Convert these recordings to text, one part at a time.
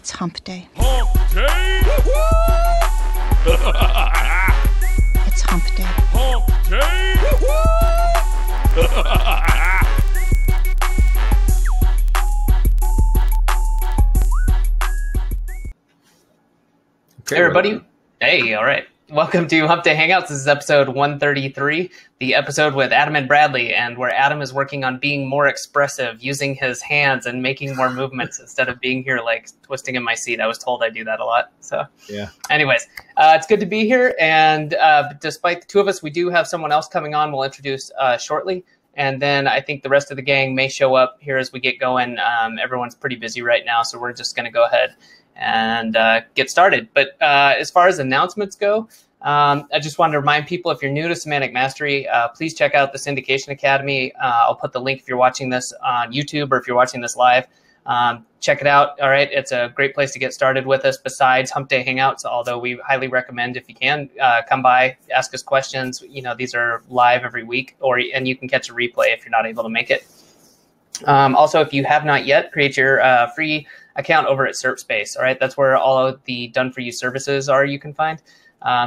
It's hump day. Hump day! It's hump day. Hump day! Hey, everybody. Hey, all right. Welcome to Hump Day Hangouts. This is episode 133, the episode with Adam and Bradley, and where Adam is working on being more expressive, using his hands and making more movements instead of being here like twisting in my seat. I was told I do that a lot. So, yeah. Anyways, it's good to be here. And despite the two of us, we do have someone else coming on. We'll introduce shortly. And then I think the rest of the gang may show up here as we get going. Everyone's pretty busy right now, so we're just going to go ahead and get started. But as far as announcements go, I just wanted to remind people, if you're new to Semantic Mastery, please check out the Syndication Academy. I'll put the link if you're watching this on YouTube or if you're watching this live. Check it out. All right. It's a great place to get started with us besides Hump Day Hangouts, although we highly recommend, if you can, come by, ask us questions. You know, these are live every week, and you can catch a replay if you're not able to make it. Also, if you have not yet, create your free account over at SerpSpace. All right. That's where all of the done-for-you services are you can find.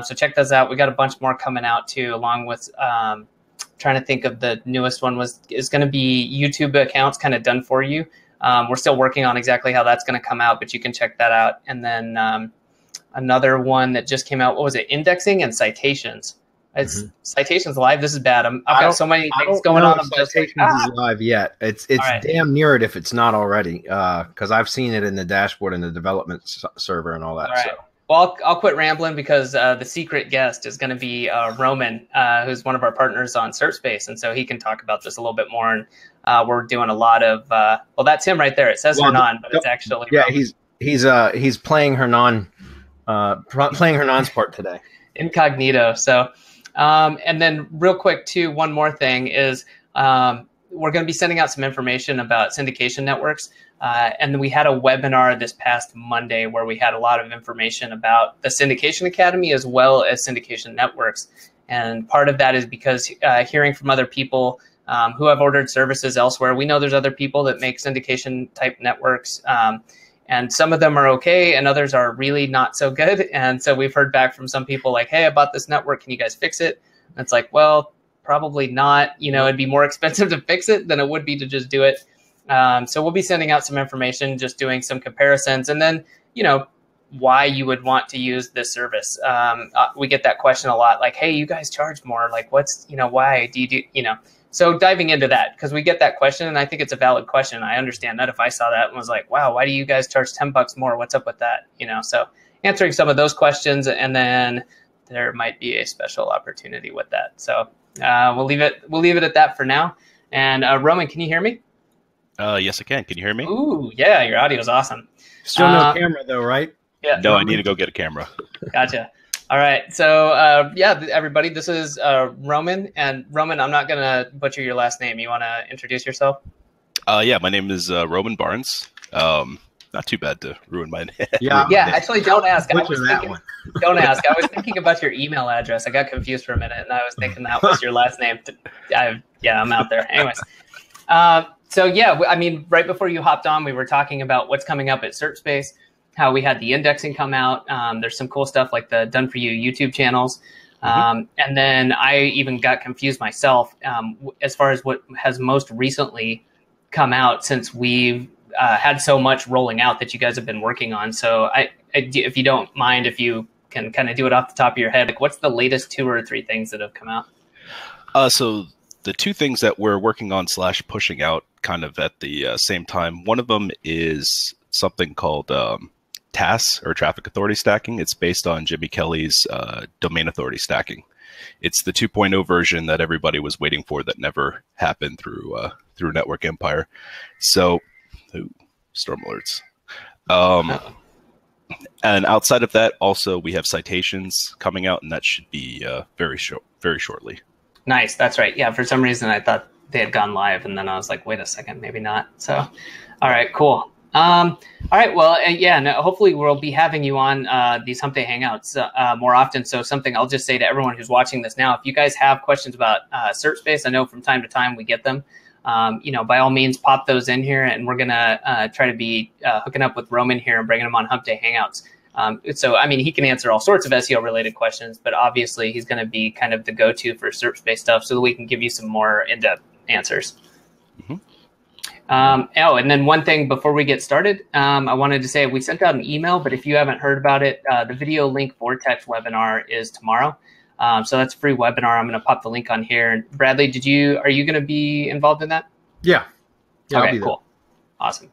So check those out. We got a bunch more coming out too, along with trying to think of the newest one is going to be YouTube accounts kind of done for you. We're still working on exactly how that's going to come out, but you can check that out. And then another one that just came out, what was it? Indexing and citations. It's Citations live. This is bad. I've got so many things going on. Citations is live yet. It's right. Damn near it if it's not already, because I've seen it in the dashboard in the development server and all that. All right. So. Well, I'll quit rambling because the secret guest is going to be Roman, who's one of our partners on SerpSpace, and so he can talk about this a little bit more. And we're doing a lot of well, that's him right there. It says Hernan, but it's actually Roman. He's playing Hernan, playing Hernan's part today, incognito. So, and then real quick too, one more thing is we're going to be sending out some information about syndication networks. And we had a webinar this past Monday where we had a lot of information about the Syndication Academy as well as syndication networks. And part of that is because hearing from other people who have ordered services elsewhere, we know there's other people that make syndication type networks. And some of them are okay and others are really not so good. And so we've heard back from some people like, hey, I bought this network. Can you guys fix it? And it's like, well, probably not. You know, it'd be more expensive to fix it than it would be to just do it. So we'll be sending out some information, just doing some comparisons, and then, you know, why you would want to use this service. We get that question a lot, like, hey, you guys charge more. Like, what's, you know, why do you do, you know? So diving into that, because we get that question, and I think it's a valid question. I understand that if I saw that and was like, wow, why do you guys charge $10 more? What's up with that? You know, so answering some of those questions, and then there might be a special opportunity with that. So we'll leave it at that for now. And Roman, can you hear me? Yes, I can. Can you hear me? Ooh, yeah, your audio is awesome. Still no camera though, right? Yeah. No, I need to go get a camera. Gotcha. All right. So, yeah, everybody, this is Roman. And Roman, I'm not going to butcher your last name. You want to introduce yourself? Yeah, my name is Roman Barnes. Not too bad to ruin my name. Yeah, actually, don't ask. Don't ask. I was thinking about your email address. I got confused for a minute, and I was thinking that was your last name. I'm out there. Anyways. So, yeah, I mean, right before you hopped on, we were talking about what's coming up at SerpSpace, how we had the indexing come out. There's some cool stuff like the Done For You YouTube channels. And then I even got confused myself as far as what has most recently come out since we've had so much rolling out that you guys have been working on. So if you don't mind, if you can kind of do it off the top of your head, like what's the latest 2 or 3 things that have come out? So the 2 things that we're working on / pushing out kind of at the same time, one of them is something called TAS, or Traffic Authority Stacking. It's based on Jimmy Kelly's Domain Authority Stacking. It's the 2.0 version that everybody was waiting for that never happened through Network Empire. So, storm alerts. And outside of that, also we have Citations coming out, and that should be very shortly. Nice. That's right. Yeah. For some reason, I thought they had gone live, and then I was like, wait a second, maybe not. So, all right, cool. All right. Well, yeah, no, hopefully we'll be having you on these Hump Day Hangouts more often. So something I'll just say to everyone who's watching this now, if you guys have questions about SerpSpace, I know from time to time we get them. by all means, pop those in here, and we're gonna try to be hooking up with Roman here and bringing him on Hump Day Hangouts. So, I mean, he can answer all sorts of SEO related questions, but obviously he's going to be kind of the go-to for SerpSpace stuff so that we can give you some more in-depth answers. Mm-hmm. And then one thing before we get started, I wanted to say we sent out an email, but if you haven't heard about it, the Video Link Vortex webinar is tomorrow. So that's a free webinar. I'm going to pop the link on here. And Bradley, are you going to be involved in that? Yeah. Okay, cool. Awesome.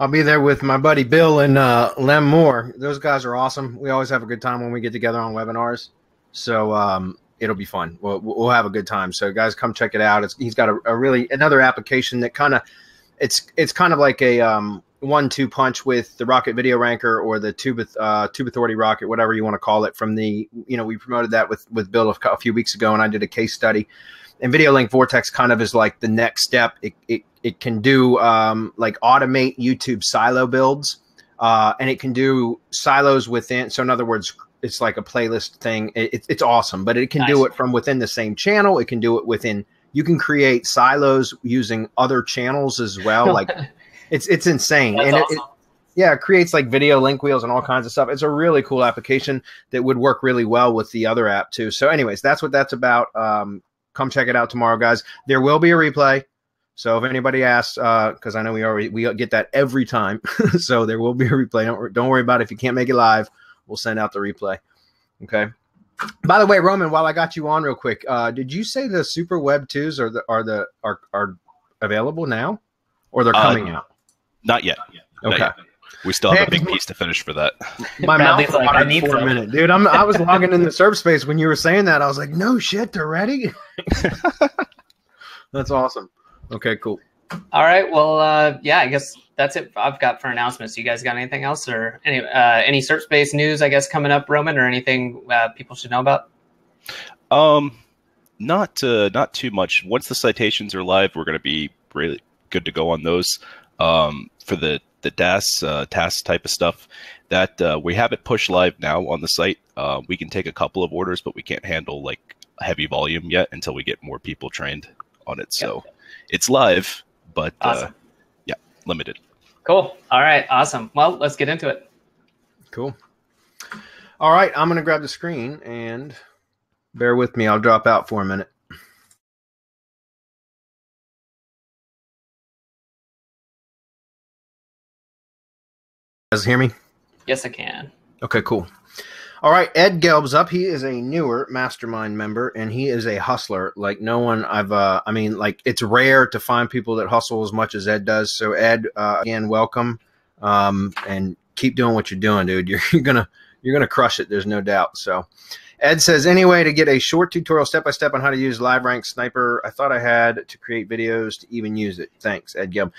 I'll be there with my buddy Bill and Lem Moore. Those guys are awesome. We always have a good time when we get together on webinars. So it'll be fun. We'll have a good time. So guys, come check it out. He's got another application that it's kind of like a 1-2 punch with the Rocket Video Ranker or the Tube Authority Rocket, whatever you want to call it. From the we promoted that with Bill a few weeks ago, and I did a case study. And Video Link Vortex kind of is like the next step. It can do like automate YouTube silo builds, and it can do silos within. So in other words, it's like a playlist thing. It's awesome, but it can do it from within the same channel. It can do it within. You can create silos using other channels as well. Like it's insane. That's and awesome. It creates like video link wheels and all kinds of stuff. It's a really cool application that would work really well with the other app too. So anyways, that's what that's about. Come check it out tomorrow, guys. There will be a replay. So if anybody asks, because I know we get that every time. So there will be a replay. Don't worry about it. If you can't make it live, we'll send out the replay. Okay. By the way, Roman, while I got you on real quick, did you say the Super Web 2s are available now, or they're coming out? Not yet. Okay. Not yet. We still have a big piece to finish for that. My mouth watered for a minute, dude. I was logging in the SerpSpace when you were saying that. I was like, no shit, they're ready. That's awesome. Okay, cool. All right. Well, I guess that's it I've got for announcements. You guys got anything else, or any SerpSpace news, I guess, coming up, Roman, or anything people should know about? Not too much. Once the citations are live, we're going to be really good to go on those. For the task type of stuff that we have it pushed live now on the site. We can take a couple of orders, but we can't handle like a heavy volume yet until we get more people trained on it. So it's live, but awesome. Limited. Cool. All right. Awesome. Well, let's get into it. Cool. All right. I'm going to grab the screen and bear with me. I'll drop out for a minute. Guys hear me? Yes, I can. Okay, cool. All right, Ed Gelb's up. He is a newer mastermind member, and he is a hustler like no one it's rare to find people that hustle as much as Ed does. So Ed, again, welcome, and keep doing what you're doing, dude. You're gonna crush it. There's no doubt. So Ed says, anyway, to get a short tutorial step-by-step on how to use LiveRank Sniper, I thought I had to create videos to even use it. Thanks, Ed Gelb.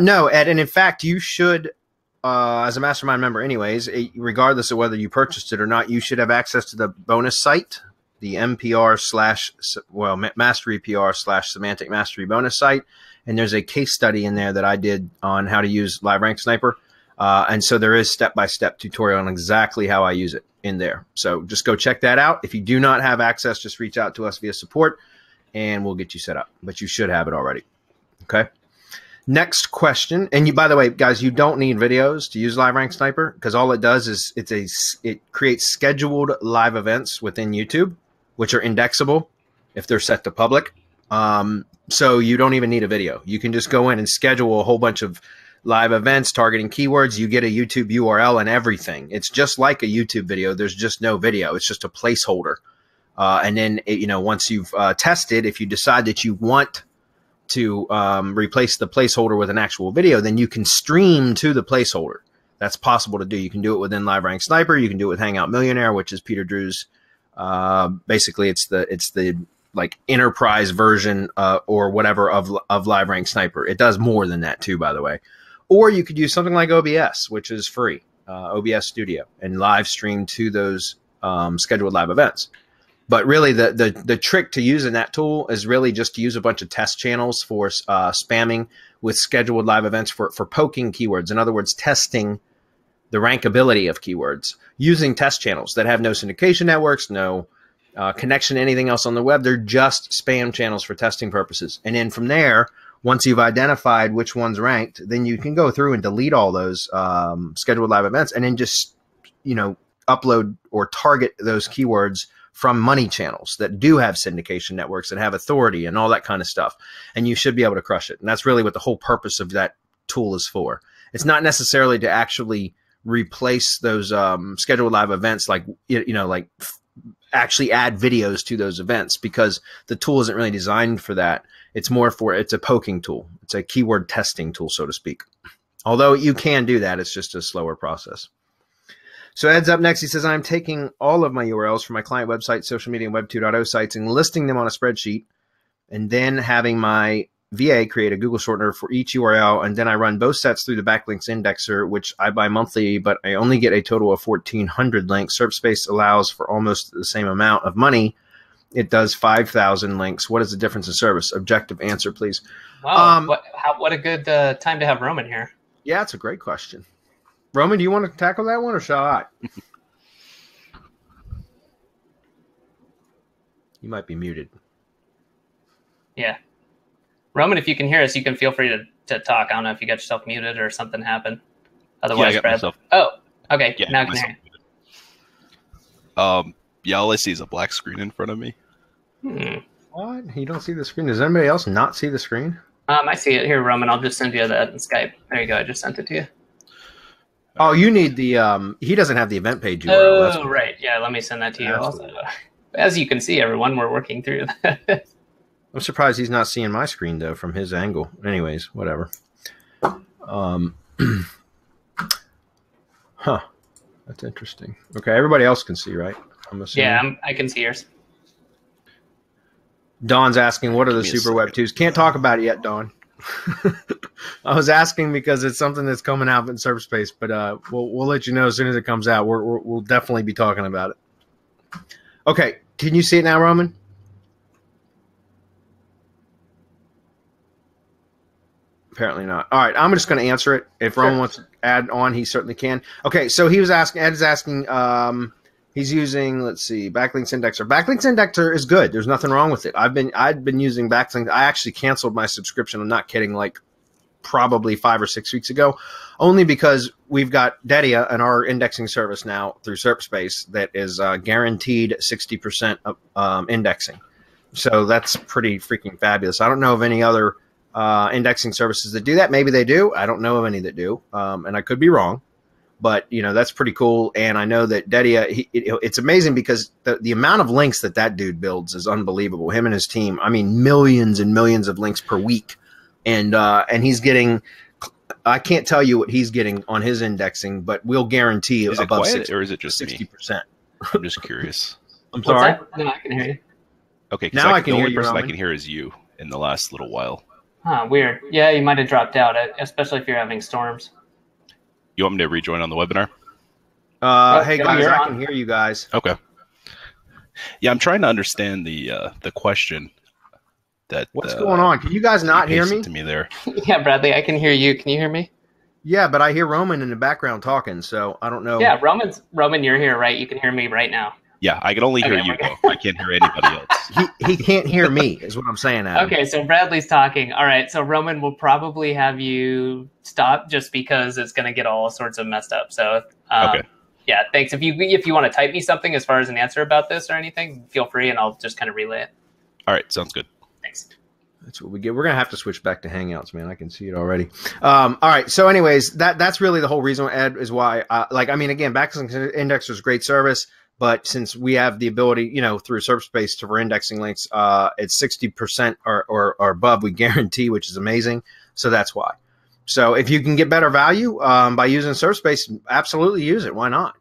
No, Ed, and in fact, you should, as a mastermind member anyways, regardless of whether you purchased it or not, you should have access to the bonus site, the Mastery PR/Semantic Mastery bonus site. And there's a case study in there that I did on how to use LiveRank Sniper. And so there is step-by-step tutorial on exactly how I use it in there. So just go check that out. If you do not have access, just reach out to us via support and we'll get you set up. But you should have it already. Okay. Next question. And by the way, guys, you don't need videos to use LiveRank Sniper, because all it does is it creates scheduled live events within YouTube, which are indexable if they're set to public. So you don't even need a video. You can just go in and schedule a whole bunch of live events targeting keywords. You get a YouTube URL and everything. It's just like a YouTube video. There's just no video. It's just a placeholder. And then, once you've tested, if you decide that you want to replace the placeholder with an actual video, then you can stream to the placeholder. That's possible to do. You can do it within LiveRank Sniper. You can do it with Hangout Millionaire, which is Peter Drew's. Basically, it's the like enterprise version or whatever of LiveRank Sniper. It does more than that too, by the way. Or you could use something like OBS, which is free, OBS Studio, and live stream to those scheduled live events. But really, the trick to using that tool is really just to use a bunch of test channels for spamming with scheduled live events for poking keywords. In other words, testing the rankability of keywords using test channels that have no syndication networks, no connection to anything else on the web. They're just spam channels for testing purposes. And then from there, once you've identified which one's ranked, then you can go through and delete all those scheduled live events, and then just, upload or target those keywords from money channels that do have syndication networks that have authority and all that kind of stuff. And you should be able to crush it. And that's really what the whole purpose of that tool is for. It's not necessarily to actually replace those scheduled live events, like, like actually add videos to those events, because the tool isn't really designed for that. It's a poking tool. It's a keyword testing tool, so to speak. Although you can do that, it's just a slower process. So Ed's up next. He says, I'm taking all of my URLs from my client website, social media, and Web 2.0 sites and listing them on a spreadsheet, and then having my VA create a Google shortener for each URL. And then I run both sets through the Backlinks indexer, which I buy monthly, but I only get a total of 1,400 links. SerpSpace allows for almost the same amount of money. It does 5,000 links. What is the difference in service? Objective answer, please. Wow. What a good time to have Roman here. Yeah, it's a great question. Roman, do you want to tackle that one, or shall I? You might be muted. Yeah. Roman, if you can hear us, you can feel free to talk. I don't know if you got yourself muted or something happened. Otherwise, yeah, I got myself. Oh, okay. Yeah, now I can hear you. Yeah, all I see is a black screen in front of me. What? You don't see the screen? Does anybody else not see the screen? I see it here, Roman. I'll just send you that in Skype. There you go. I just sent it to you. Oh, you need the he doesn't have the event page URL. Oh, right. Yeah, let me send that to you also. As you can see, everyone, we're working through that. I'm surprised he's not seeing my screen, though, from his angle. Anyways, whatever. That's interesting. Okay, everybody else can see, right? I'm assuming. Yeah, I can see yours. Dawn's asking, what are the super web 2s? Can't talk about it yet, Dawn. I was asking because it's something that's coming out in SerpSpace, but we'll let you know as soon as it comes out. We'll definitely be talking about it. Okay, can you see it now, Roman? Apparently not. All right, I'm just going to answer it. If Roman wants to add on, he certainly can. Okay, so he was asking. Ed is asking. He's using, let's see, Backlinks Indexer. Backlinks Indexer is good. There's nothing wrong with it. I'd been using Backlinks. I actually canceled my subscription. I'm not kidding. Like probably 5 or 6 weeks ago, only because we've got Dedia and our indexing service now through SerpSpace that is guaranteed 60% indexing. So that's pretty freaking fabulous. I don't know of any other indexing services that do that. Maybe they do. I don't know of any that do, and I could be wrong. But, that's pretty cool. And I know that Dedia, it's amazing because the amount of links that dude builds is unbelievable. Him and his team, I mean, millions and millions of links per week. And he's getting, I can't tell you what he's getting on his indexing, but we'll guarantee is above it quiet, 60, or is it just 60%. I'm just curious. I'm sorry. No, I can hear you. Okay, now I can the hear only you, person Roman. I can hear is you in the last little while. Huh, weird. Yeah, you might have dropped out, especially if you're having storms. You want me to rejoin on the webinar? Hey guys, I can hear you guys. Okay. Yeah, I'm trying to understand the question. What's going on? Can you guys not hear me? To me there. Yeah, Bradley, I can hear you. Can you hear me? Yeah, but I hear Roman in the background talking, so I don't know. Yeah, Roman, you're here, right? You can hear me right now. Yeah, I can only hear you, though. I can't hear anybody else. He can't hear me, is what I'm saying, Adam. Okay, so Bradley's talking. All right, so Roman will probably have you stop just because it's going to get all sorts of messed up. So, okay. Yeah, thanks. If you want to type me something as far as an answer about this or anything, feel free, and I'll just kind of relay it. All right, sounds good. Thanks. That's what we get. We're going to have to switch back to Hangouts, man. I can see it already. All right. So anyways, that's really the whole reason, Ed, is why, again, Backlinks Indexer is great service, but since we have the ability, through SerpSpace for indexing links, it's 60% or above, we guarantee, which is amazing. So that's why. So if you can get better value by using SerpSpace, absolutely use it. Why not?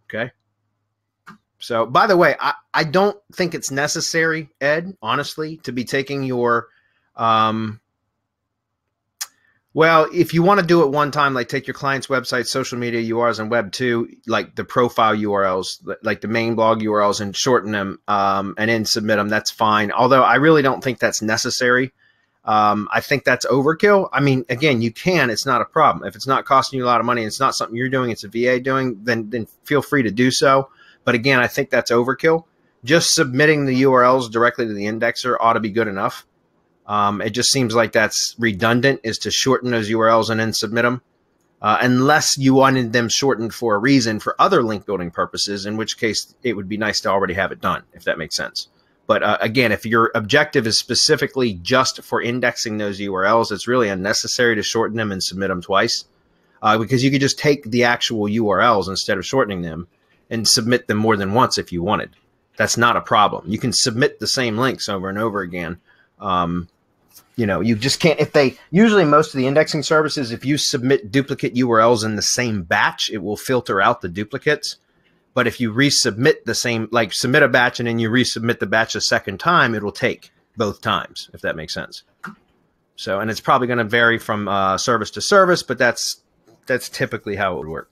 Okay. So, by the way, I don't think it's necessary, Ed, honestly, to be taking your well, if you want to do it one time, like take your client's website, social media URLs, and Web 2, like the profile URLs, like the main blog URLs, and shorten them and then submit them, that's fine. Although I really don't think that's necessary. I think that's overkill. I mean, again, you can. It's not a problem. If it's not costing you a lot of money, and it's not something you're doing, it's a VA doing, then feel free to do so. But again, I think that's overkill. just submitting the URLs directly to the indexer ought to be good enough. It just seems like that's redundant, is to shorten those URLs and then submit them. Unless you wanted them shortened for a reason for other link building purposes, in which case it would be nice to already have it done, if that makes sense. But again, if your objective is specifically just for indexing those URLs, it's really unnecessary to shorten them and submit them twice, because you could just take the actual URLs instead of shortening them and submit them more than once if you wanted. That's not a problem. You can submit the same links over and over again. You know, you just can't, usually most of the indexing services, if you submit duplicate URLs in the same batch, it will filter out the duplicates. But if you resubmit the same, like submit a batch and then you resubmit the batch a second time, it will take both times, if that makes sense. So, and it's probably going to vary from service to service, but that's typically how it would work.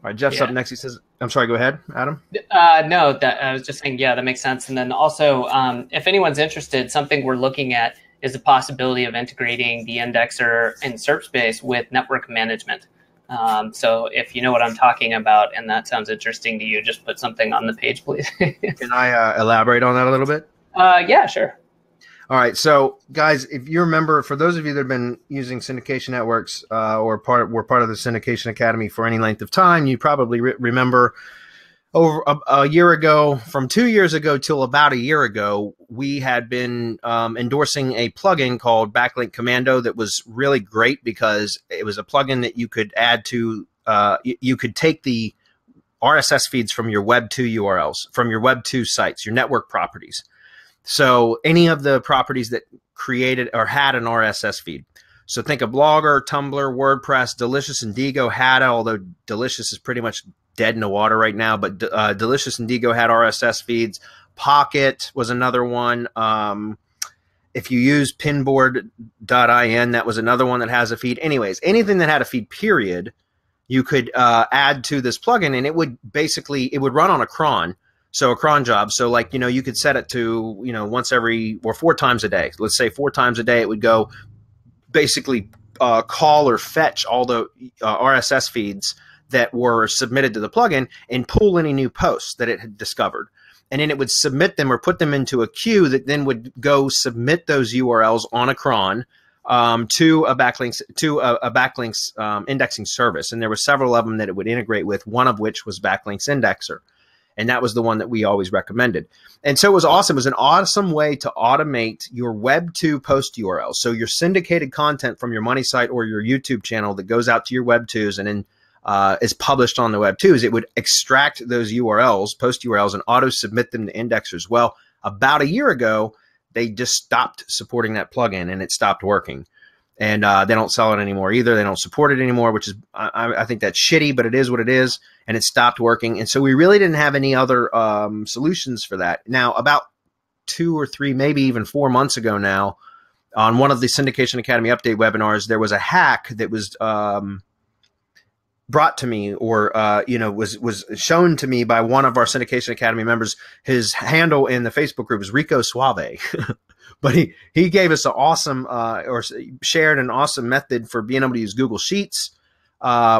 All right, Jeff's up next. He says, I'm sorry, go ahead, Adam. No, I was just saying, yeah, that makes sense. And then also, if anyone's interested, something we're looking at is the possibility of integrating the indexer in SerpSpace with network management. So if you know what I'm talking about and that sounds interesting to you, just put something on the page, please. Can I elaborate on that a little bit? Yeah, sure. All right. So guys, if you remember, for those of you that have been using syndication networks or were part of the Syndication Academy for any length of time, you probably remember over a year ago, from 2 years ago till about a year ago, we had been endorsing a plugin called Backlink Commando that was really great because it was a plugin that you could add to, you could take the RSS feeds from your Web 2 URLs, from your Web 2 sites, your network properties. So any of the properties that created or had an RSS feed. So think of Blogger, Tumblr, WordPress, Delicious Indigo had it, although Delicious is pretty much dead in the water right now, but Delicious Indigo had RSS feeds. Pocket was another one. If you use pinboard.in, that was another one that has a feed. Anyways, anything that had a feed, period, you could add to this plugin, and it would basically, it would run on a cron. So a cron job. So like, you know, you could set it to, you know, once every, or 4 times a day. Let's say 4 times a day, it would go basically call or fetch all the RSS feeds that were submitted to the plugin and pull any new posts that it had discovered. And then it would submit them or put them into a queue that then would go submit those URLs on a cron to a backlinks indexing service. And there were several of them that it would integrate with, one of which was Backlinks Indexer. And that was the one that we always recommended. And so it was awesome. It was an awesome way to automate your Web 2 post URLs. So your syndicated content from your money site or your YouTube channel that goes out to your Web 2s and then is published on the Web 2s, it would extract those URLs, post URLs, and auto-submit them to indexers. Well, about a year ago, they just stopped supporting that plugin, and it stopped working. And they don't sell it anymore either. They don't support it anymore, which is, I think that's shitty, but it is what it is. And it stopped working. And so we really didn't have any other solutions for that. Now, about 2 or 3, maybe even 4 months ago now, on one of the Syndication Academy update webinars, there was a hack that was brought to me, or you know, was shown to me by one of our Syndication Academy members. His handle in the Facebook group is Rico Suave. But he gave us an awesome or shared an awesome method for being able to use Google Sheets,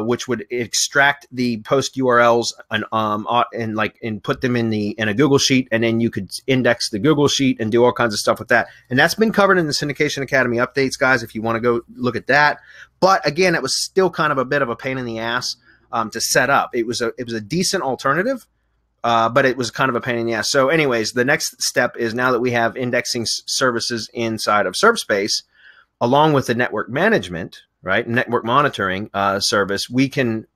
which would extract the post URLs and put them in a Google Sheet, and then you could index the Google Sheet and do all kinds of stuff with that. And that's been covered in the Syndication Academy updates, guys, if you want to go look at that. But again, it was still kind of a bit of a pain in the ass to set up. It was a decent alternative. But it was kind of a pain in the ass. So anyways, the next step is, now that we have indexing services inside of SerpSpace, along with the network management, right, network monitoring service, we can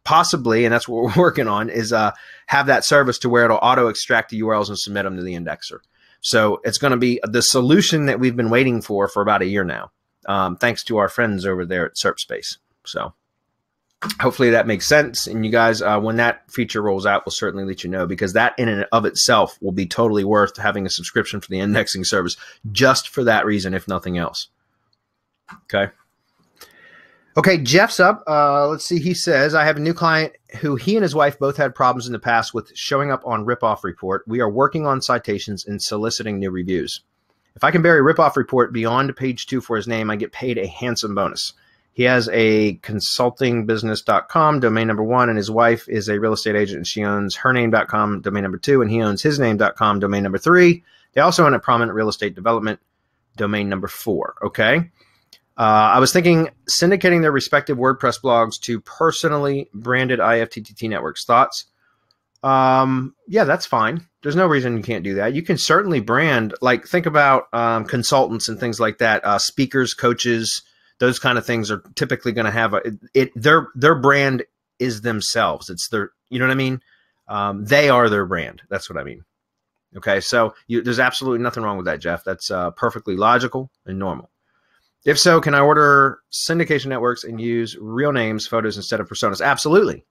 possibly, and that's what we're working on, is have that service to where it'll auto extract the URLs and submit them to the indexer. So it's going to be the solution that we've been waiting for about a year now, thanks to our friends over there at SerpSpace. So hopefully that makes sense. And you guys, when that feature rolls out, we'll certainly let you know, because that in and of itself will be totally worth having a subscription for the indexing service just for that reason, if nothing else. Okay. Okay, Jeff's up. Let's see. He says, I have a new client who he and his wife both had problems in the past with showing up on ripoff report. We are working on citations and soliciting new reviews. If I can bury ripoff report beyond page 2 for his name, I get paid a handsome bonus. He has a consultingbusiness.com, domain number 1, and his wife is a real estate agent, and she owns hername.com, domain number 2, and he owns hisname.com, domain number 3. They also own a prominent real estate development, domain number 4, okay? I was thinking syndicating their respective WordPress blogs to personally branded IFTTT networks. Thoughts? Yeah, that's fine. There's no reason you can't do that. You can certainly brand, like think about consultants and things like that, speakers, coaches, those kind of things are typically going to have their brand is themselves. It's their, you know what I mean? They are their brand. That's what I mean. Okay. So there's absolutely nothing wrong with that, Jeff. That's perfectly logical and normal. If so, can I order syndication networks and use real names, photos instead of personas? Absolutely.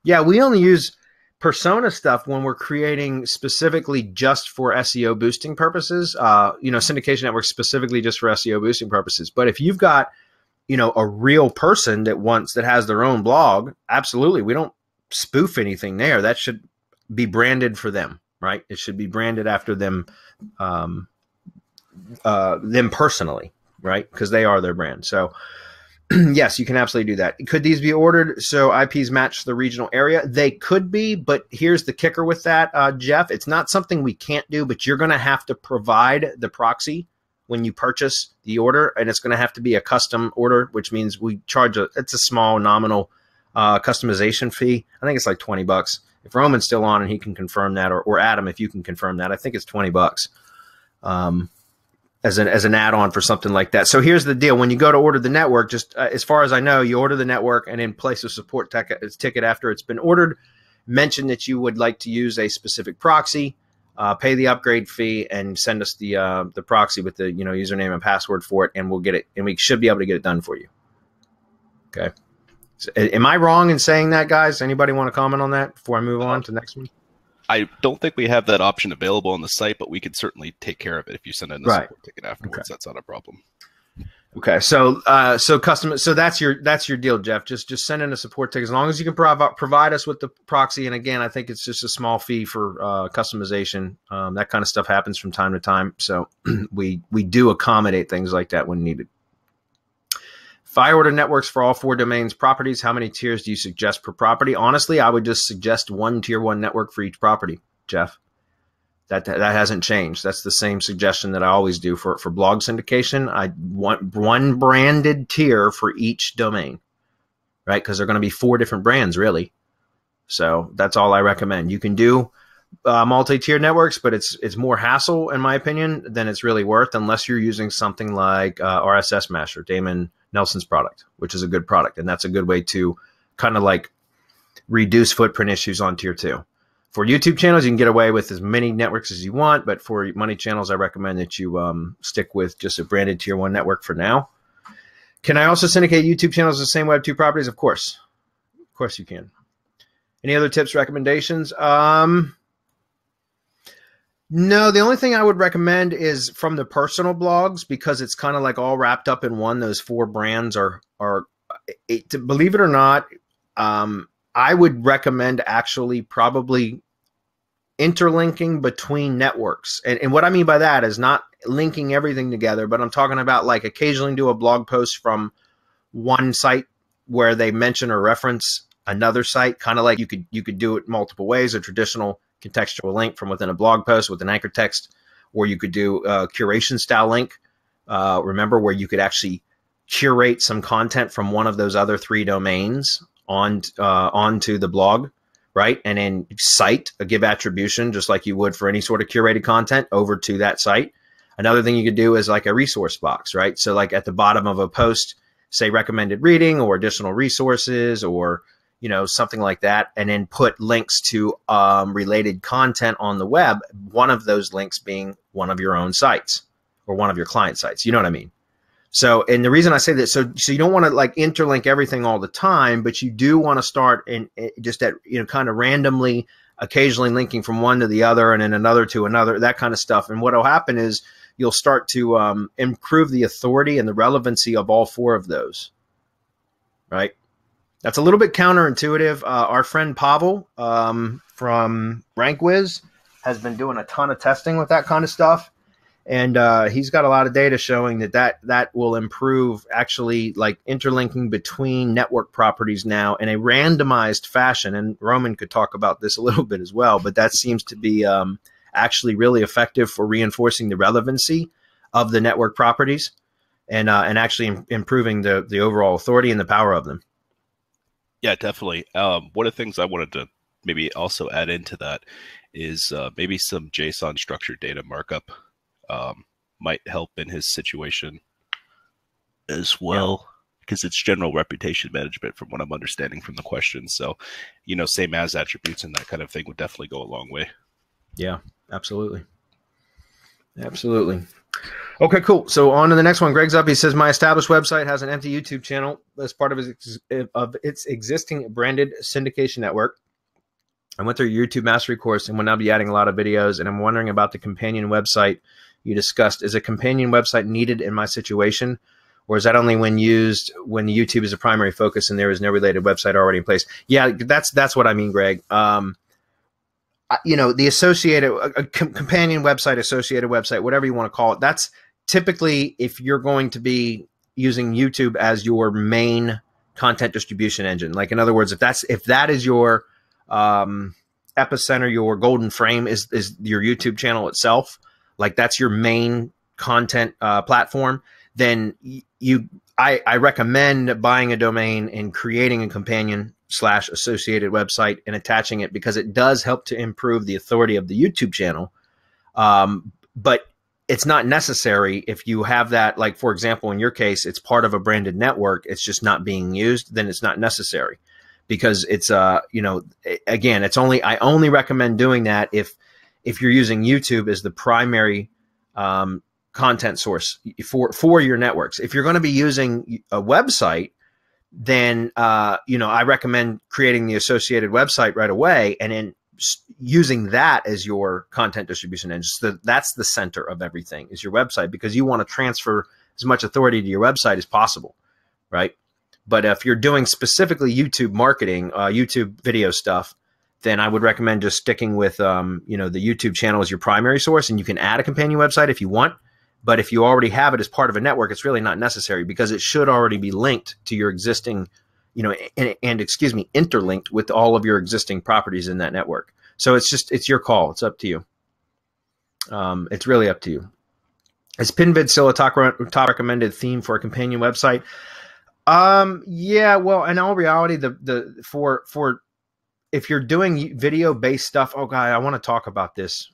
Yeah. We only use persona stuff when we're creating specifically just for SEO boosting purposes, syndication networks specifically just for SEO boosting purposes. But if you've got, a real person that has their own blog, absolutely. We don't spoof anything there. That should be branded for them, right? It should be branded after them personally, right? Because they are their brand. So yes, you can absolutely do that. Could these be ordered so IPs match the regional area? They could be, but here's the kicker with that, Jeff. It's not something we can't do, but you're going to have to provide the proxy when you purchase the order, and it's going to have to be a custom order, which means we charge it's a small nominal customization fee. I think it's like $20. If Roman's still on and he can confirm that, or Adam, if you can confirm that, I think it's $20. As an add-on for something like that. So here's the deal. When you go to order the network, just as far as I know, you order the network and then place a support ticket after it's been ordered. Mention that you would like to use a specific proxy, pay the upgrade fee, and send us the proxy with the username and password for it, and we'll get it, and we should be able to get it done for you. Okay. So, am I wrong in saying that, guys? Anybody want to comment on that before I move on to the next one? I don't think we have that option available on the site, but we could certainly take care of it if you send in a support ticket afterwards. Okay. That's not a problem. Okay, so that's your deal, Jeff. Just send in a support ticket as long as you can provide us with the proxy. And again, I think it's just a small fee for customization. That kind of stuff happens from time to time, so we do accommodate things like that when needed. If I order networks for all 4 domains properties, how many tiers do you suggest per property? Honestly, I would just suggest 1 tier 1 network for each property, Jeff. That hasn't changed. That's the same suggestion that I always do for blog syndication. I want 1 branded tier for each domain, right? Because they're going to be 4 different brands, really. So that's all I recommend. You can do multi-tier networks, but it's more hassle, in my opinion, than it's really worth, unless you're using something like RSS Master, Damon Nelson's product, which is a good product. And that's a good way to kind of like reduce footprint issues on tier 2. For YouTube channels, you can get away with as many networks as you want, but for money channels, I recommend that you stick with just a branded tier 1 network for now. Can I also syndicate YouTube channels the same Web 2 properties? Of course. Of course you can. Any other tips, recommendations? No, the only thing I would recommend is from the personal blogs, because it's kind of like all wrapped up in one. Those 4 brands are believe it or not, I would recommend actually probably interlinking between networks. And what I mean by that is not linking everything together, but I'm talking about like occasionally do a blog post from one site where they mention or reference another site, kind of like you could do it multiple ways, a traditional contextual link from within a blog post with an anchor text, or you could do a curation style link. Remember, where you could actually curate some content from one of those other 3 domains onto the blog, right? And then cite a give attribution, just like you would for any sort of curated content, over to that site. Another thing you could do is like a resource box, right? So like at the bottom of a post, say recommended reading or additional resources, or something like that, and then put links to related content on the web, one of those links being one of your own sites or one of your client sites. You know what I mean? So, and the reason I say that, so you don't want to like interlink everything all the time, but you do want to start in just at, kind of randomly, occasionally linking from one to the other and then another to another, that kind of stuff. And what will happen is you'll start to improve the authority and the relevancy of all 4 of those, right? That's a little bit counterintuitive. Our friend Pavel from RankWiz has been doing a ton of testing with that kind of stuff. And he's got a lot of data showing that will improve actually like interlinking between network properties now in a randomized fashion. And Roman could talk about this a little bit as well, but that seems to be actually really effective for reinforcing the relevancy of the network properties and actually improving the overall authority and the power of them. Yeah, definitely. One of the things I wanted to maybe also add into that is maybe some JSON structured data markup might help in his situation as well, because it's general reputation management from what I'm understanding from the question. So, same as attributes and that kind of thing would definitely go a long way. Yeah, absolutely. Absolutely. Okay, cool. So on to the next one. Greg's up. He says, my established website has an empty YouTube channel as part of its existing branded syndication network. I went through your YouTube mastery course and will now be adding a lot of videos, and I'm wondering about the companion website you discussed. Is a companion website needed in my situation, or is that only when used when the YouTube is a primary focus and there is no related website already in place? Yeah, that's what I mean, Greg. The associated companion website, associated website, whatever you want to call it, that's typically if you're going to be using YouTube as your main content distribution engine. Like, in other words, if that is your epicenter, your golden frame is your YouTube channel itself, like that's your main content platform, then I recommend buying a domain and creating a companion / associated website and attaching it, because it does help to improve the authority of the YouTube channel. But it's not necessary if you have that, like, for example, in your case, it's part of a branded network. It's just not being used. Then it's not necessary, because it's, again, I only recommend doing that if you're using YouTube as the primary content source for your networks. If you're going to be using a website, then, I recommend creating the associated website right away and then using that as your content distribution engine. So that's the center of everything, is your website, because you want to transfer as much authority to your website as possible, right? But if you're doing specifically YouTube marketing, YouTube video stuff, then I would recommend just sticking with, the YouTube channel as your primary source, and you can add a companion website if you want. But if you already have it as part of a network, it's really not necessary, because it should already be linked to your existing, interlinked with all of your existing properties in that network. So it's your call. It's up to you. It's really up to you. Is PinVid still a top recommended theme for a companion website? Yeah, well, in all reality, for if you're doing video based stuff, oh God, I want to talk about this.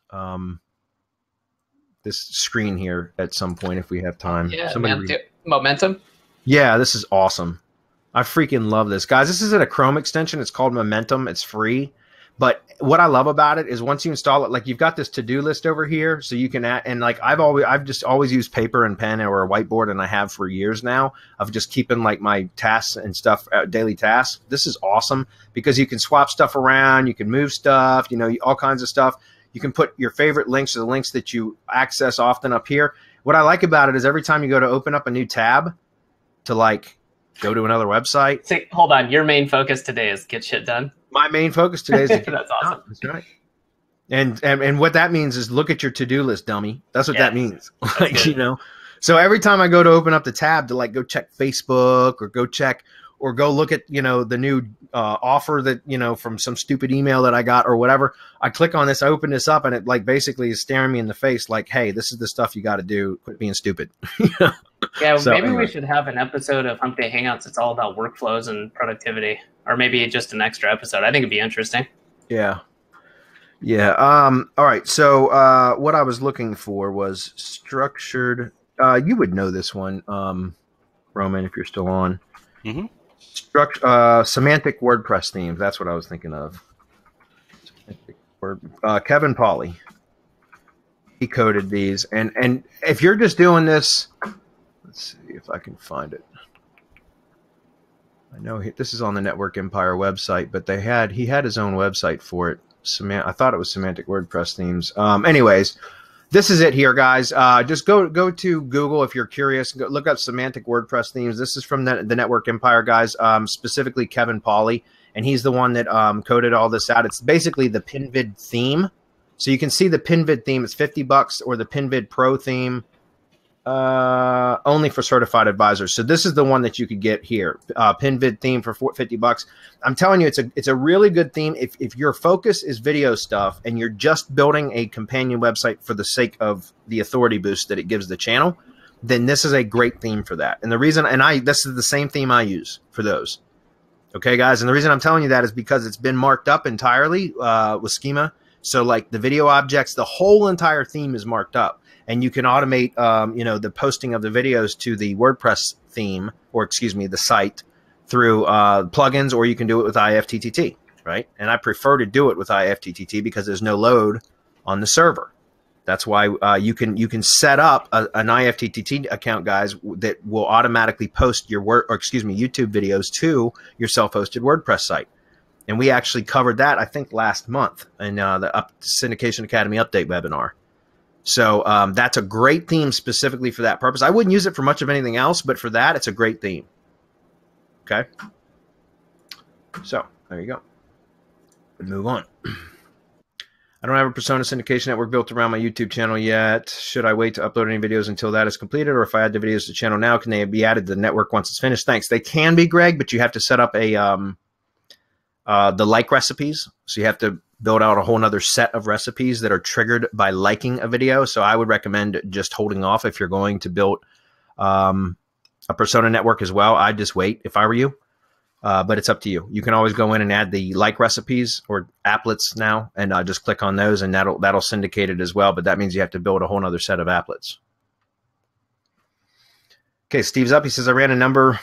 This screen here at some point if we have time. Yeah, Momentum. Yeah, this is awesome. I freaking love this, guys. This is a Chrome extension. It's called Momentum. It's free. But what I love about it is once you install it, like, you've got this to-do list over here, so you can add, and like I've just always used paper and pen or a whiteboard, and I have for years now, of just keeping like my tasks and stuff, daily tasks. This is awesome because you can swap stuff around, you can move stuff, all kinds of stuff. You can put your favorite links or the links that you access often up here. What I like about it is every time you go to open up a new tab to like go to another website. Say, hold on. Your main focus today is get shit done. My main focus today is to get That's awesome. That's right. And what that means is look at your to-do list, dummy. That's what that means. Like, So every time I go to open up the tab to like go check Facebook or go look at, the new offer that, from some stupid email that I got or whatever, I click on this, I open this up, and it like basically is staring me in the face like, hey, this is the stuff you got to do. Quit being stupid. Yeah, so, maybe we should have an episode of Hump Day Hangouts. It's all about workflows and productivity, or maybe just an extra episode. I think it'd be interesting. Yeah. Yeah. All right. So what I was looking for was structured. You would know this one, Roman, if you're still on. Mm-hmm. Semantic WordPress themes. That's what I was thinking of. Kevin Pauly. He coded these. And if you're just doing this, let's see if I can find it. I know this is on the Network Empire website, but he had his own website for it. I thought it was Semantic WordPress themes. Anyways, this is it here, guys. Just go to Google if you're curious. Go look up Semantic WordPress themes. This is from the Network Empire guys, specifically Kevin Pauly, and he's the one that coded all this out. It's basically the PinVid theme So you can see the PinVid theme. It's $50, or the PinVid Pro theme, only for certified advisors. So this is the one that you could get here. PinVid theme for $50. I'm telling you, it's a really good theme. If your focus is video stuff and you're just building a companion website for the sake of the authority boost that it gives the channel, then this is a great theme for that. And the reason, this is the same theme I use for those. Okay, guys. And the reason I'm telling you that is because it's been marked up entirely with schema. So like the video objects, the whole entire theme is marked up, and you can automate, the posting of the videos to the WordPress theme, or excuse me, the site through plugins, or you can do it with IFTTT, right? And I prefer to do it with IFTTT because there's no load on the server. That's why you can set up an IFTTT account, guys, that will automatically post your YouTube videos to your self-hosted WordPress site. And we actually covered that, I think, last month in the Syndication Academy update webinar. So that's a great theme specifically for that purpose. I wouldn't use it for much of anything else, but for that, it's a great theme. Okay. So there you go. Move on. I don't have a persona syndication network built around my YouTube channel yet. Should I wait to upload any videos until that is completed? Or if I add the videos to the channel now, can they be added to the network once it's finished? Thanks. They can be, Greg, but you have to set up the like recipes. So you have to build out a whole nother set of recipes that are triggered by liking a video. So I would recommend just holding off if you're going to build a persona network as well. I'd just wait if I were you, but it's up to you. You can always go in and add the like recipes or applets now, and just click on those, and that'll syndicate it as well. But that means you have to build a whole nother set of applets. Okay, Steve's up. He says, I run a number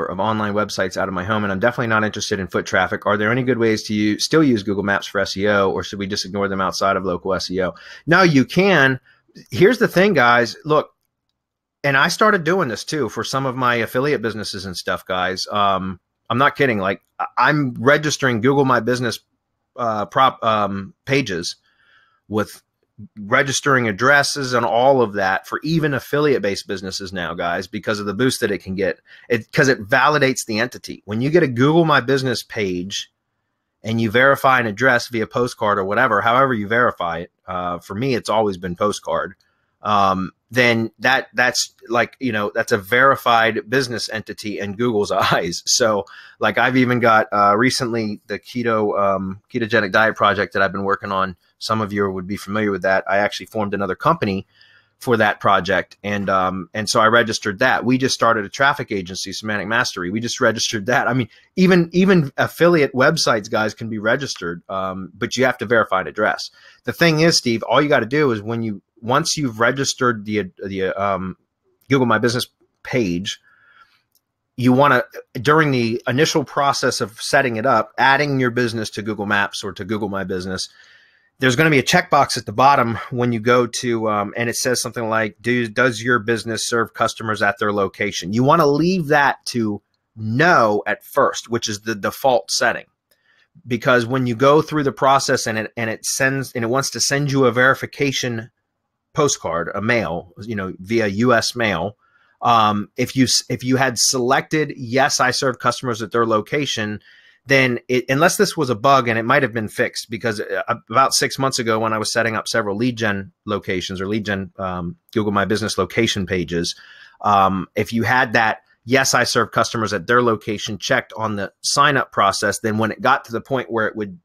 of online websites out of my home, and I'm definitely not interested in foot traffic. Are there any good ways to still use Google Maps for SEO, or should we just ignore them outside of local SEO? No, you can. Here's the thing, guys. Look, and I started doing this too for some of my affiliate businesses and stuff, guys. I'm not kidding. Like, I'm registering Google My Business pages with registering addresses and all of that for even affiliate-based businesses now, guys, because of the boost that it can get. Because it validates the entity. When you get a Google My Business page and you verify an address via postcard or whatever, however you verify it, for me, it's always been postcard, then that's like, that's a verified business entity in Google's eyes. So like I've even got recently the ketogenic diet project that I've been working on. Some of you would be familiar with that. I actually formed another company for that project. And so I registered that. We just started a traffic agency, Semantic Mastery. We just registered that. I mean, even affiliate websites, guys, can be registered, but you have to verify an address. The thing is, Steve, all you got to do is once you've registered the Google My Business page, you want to, during the initial process of setting it up, adding your business to Google Maps or to Google My Business, there's going to be a checkbox at the bottom when you go to, and it says something like, does your business serve customers at their location? You want to leave that to no at first, which is the default setting. Because when you go through the process and it wants to send you a verification postcard, a mail, via US mail, if you had selected, yes, I serve customers at their location, then unless this was a bug, and it might have been fixed, because about 6 months ago when I was setting up several lead gen locations or lead gen Google My Business location pages, if you had that, yes, I serve customers at their location checked on the sign up process, then when it got to the point where it would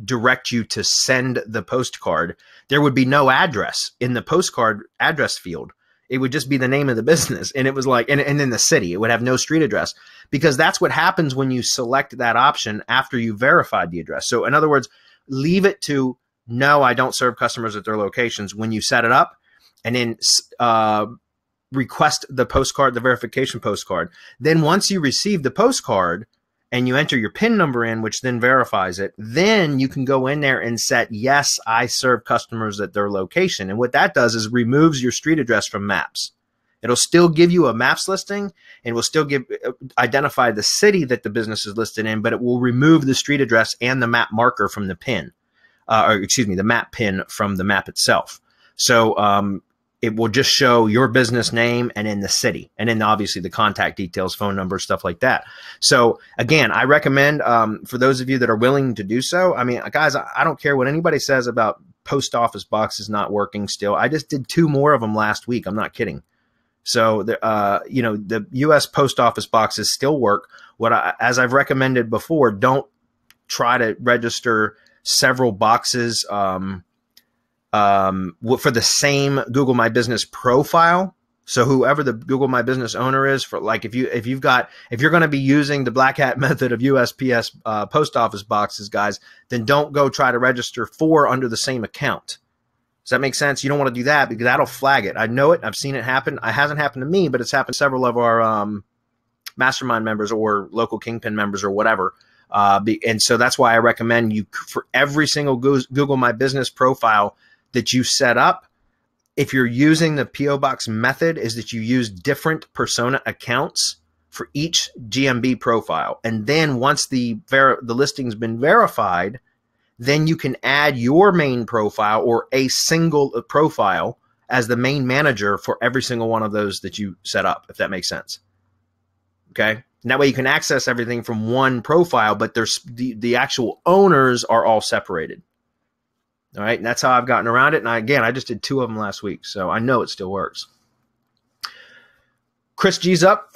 direct you to send the postcard, there would be no address in the postcard address field. It would just be the name of the business. And it was like, and then the city, it would have no street address, because that's what happens when you select that option after you verified the address. So in other words, leave it to no, I don't serve customers at their locations when you set it up, and then request the postcard, the verification postcard. Then once you receive the postcard and you enter your PIN number in, which then verifies it, then you can go in there and set, yes, I serve customers at their location. And what that does is removes your street address from maps. It'll still give you a maps listing, and will still identify the city that the business is listed in, but it will remove the street address and the map marker from the PIN, the map PIN from the map itself. So it will just show your business name and then the city, and then obviously the contact details, phone number, stuff like that. So again, I recommend for those of you that are willing to do so. I mean, guys, I don't care what anybody says about post office boxes not working still. I just did 2 more of them last week. I'm not kidding. So the U.S. post office boxes still work. As I've recommended before, don't try to register several boxes for the same Google My Business profile. So whoever the Google My Business owner is, for like if you're going to be using the black hat method of USPS post office boxes, guys, then don't go try to register 4 under the same account. Does that make sense? You don't want to do that because that'll flag it. I know it. I've seen it happen. It hasn't happened to me, but it's happened to several of our mastermind members or local Kingpin members or whatever. And so that's why I recommend you, for every single Google My Business profile that you set up, if you're using the PO Box method, is that you use different persona accounts for each GMB profile. And then once the listing's been verified, then you can add your main profile or a single profile as the main manager for every single one of those that you set up, if that makes sense. Okay. And that way you can access everything from one profile, but there's the actual owners are all separated. All right. And that's how I've gotten around it. And I just did 2 of them last week, so I know it still works. Chris G's up.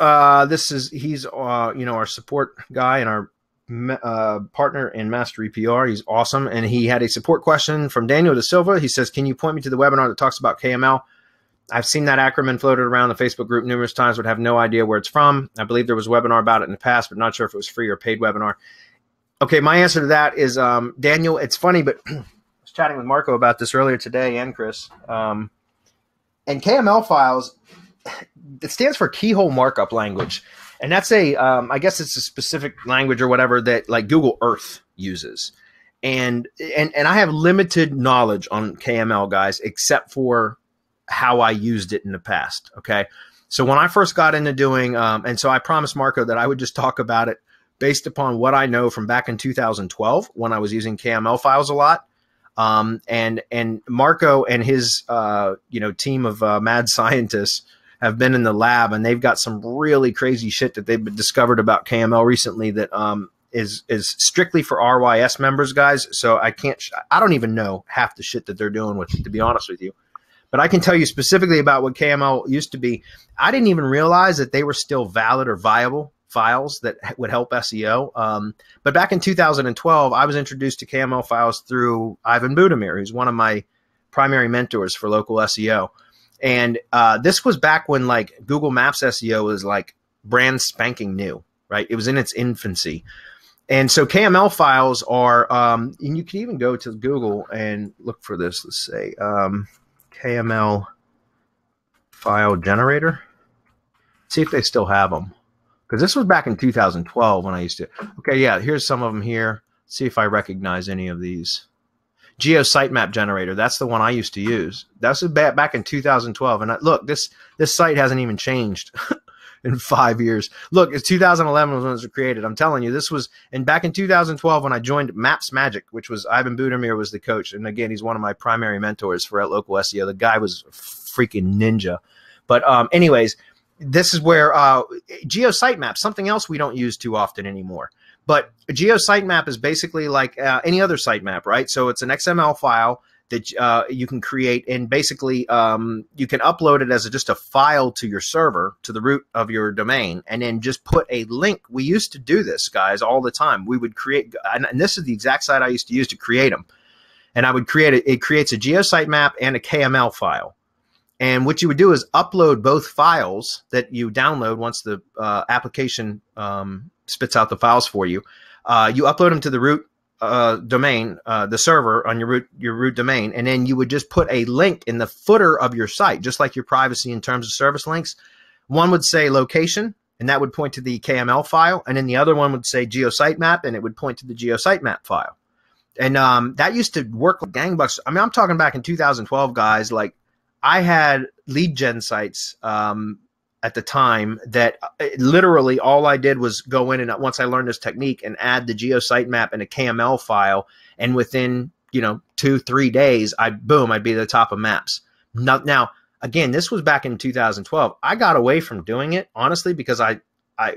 He's our support guy and our partner in Mastery PR. He's awesome. And he had a support question from Daniel De Silva. He says, can you point me to the webinar that talks about KML? I've seen that acronym floated around the Facebook group numerous times, but have no idea where it's from. I believe there was a webinar about it in the past, but not sure if it was free or paid webinar. Okay, my answer to that is, Daniel, it's funny, but I was chatting with Marco about this earlier today and Chris. And KML files, it stands for keyhole markup language. And that's I guess it's a specific language or whatever that like Google Earth uses. And I have limited knowledge on KML, guys, except for how I used it in the past. Okay. So when I first got into doing, and so I promised Marco that I would just talk about it based upon what I know from back in 2012 when I was using KML files a lot. And Marco and his, team of mad scientists have been in the lab, and they've got some really crazy shit that they've discovered about KML recently that, is strictly for RYS members, guys. So I don't even know half the shit that they're doing with it, to be honest with you. But I can tell you specifically about what KML used to be. I didn't even realize that they were still valid or viable files that would help SEO. But back in 2012, I was introduced to KML files through Ivan Budimir, who's one of my primary mentors for local SEO. And this was back when like Google Maps SEO was like brand spanking new, right? It was in its infancy. And so KML files are, and you can even go to Google and look for this. Let's say KML file generator. See if they still have them. Because this was back in 2012 when I used to. Okay, yeah, here's some of them here. See if I recognize any of these. Geo sitemap generator. That's the one I used to use. That's back in 2012. And look, this site hasn't even changed in 5 years. Look, it's 2011 when it was created. I'm telling you, this was, and back in 2012 when I joined Maps Magic, which was Ivan Budimir was the coach. And again, he's one of my primary mentors for local SEO. The guy was freaking ninja. But anyways, this is where Geo sitemap, something else we don't use too often anymore. But a Geo sitemap is basically like any other sitemap, right? So it's an XML file that you can create, and basically you can upload it as just a file to your server, to the root of your domain, and then just put a link. We used to do this, guys, all the time. We would create, and this is the exact site I used to use to create them. And I would create it creates a Geo sitemap and a KML file. And what you would do is upload both files that you download once the application spits out the files for you. You upload them to the root domain, the server on your root domain, and then you would just put a link in the footer of your site, just like your privacy in terms of service links. One would say location, and that would point to the KML file, and then the other one would say Geo sitemap, and it would point to the Geo sitemap file. And that used to work like gangbusters. I mean, I'm talking back in 2012, guys. Like, I had lead gen sites at the time that literally all I did was go in, and once I learned this technique, and add the Geo sitemap and a KML file, and within 2-3 days, I'd be at the top of maps. Now, again, this was back in 2012. I got away from doing it, honestly, because I